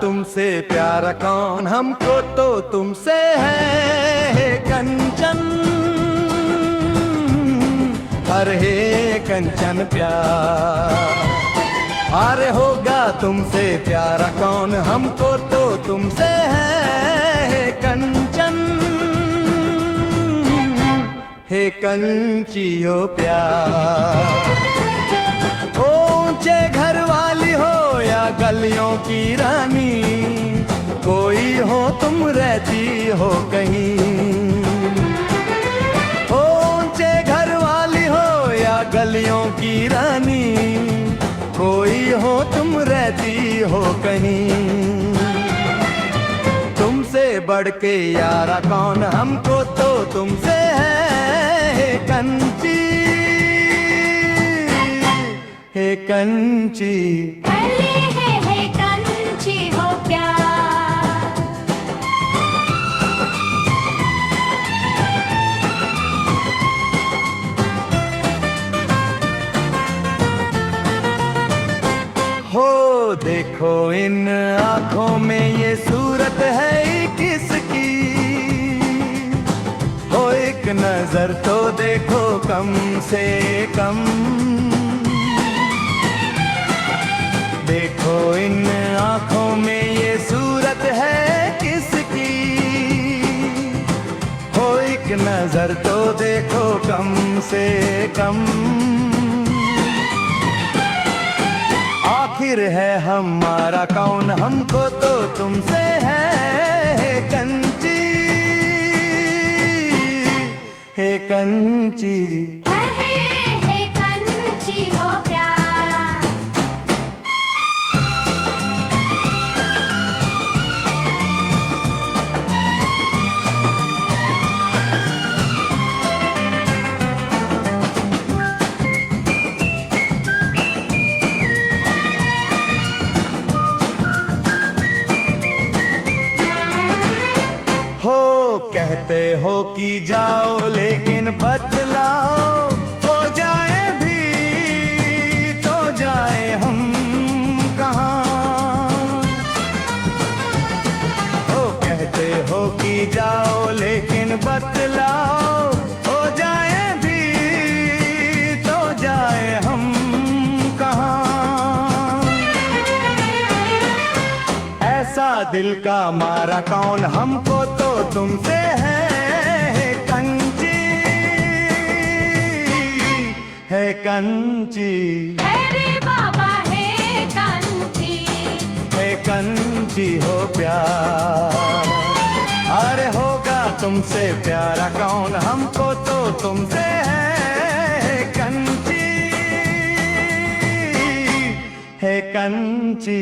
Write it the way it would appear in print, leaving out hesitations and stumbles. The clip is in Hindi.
तुमसे प्यारा कौन, हमको तो तुमसे है कंचन। अरे कंचन प्यार, अरे होगा तुमसे प्यारा कौन, हमको तो तुमसे है कंचन। हे कंचियो प्यार, ऊंचे घर वाली हो या गलियों की रानी, कोई हो तुम रहती हो कहीं। ऊंचे घर वाली हो या गलियों की रानी, कोई हो तुम रहती हो कहीं। तुमसे बढ़ के यारा कौन, हमको तो तुमसे है कंची। हे कंची, है कंची हो प्यार। हो देखो इन आँखों में ये सूरत है किसकी, हो एक नजर तो देखो कम से कम। देखो इन आँखों में ये सूरत है किसकी, हो एक नजर तो देखो कम से कम। आखिर है हमारा कौन, हमको तो तुमसे है कंची। हे कंची, है कंची हो प्यार। हो कहते हो कि जाओ लेकिन बतलाओ, हो जाए भी तो जाए हम कहाँ। हो कहते हो कि जाओ लेकिन बतलाओ, हो जाए भी तो जाए हम कहाँ। ऐसा दिल का मारा कौन, हमको तो तुमसे है कंची। है कंची, अरे बाबा है कंची। है कंची हो प्यार। अरे होगा तुमसे प्यारा कौन, हमको तो तुमसे है कंची। है कंची।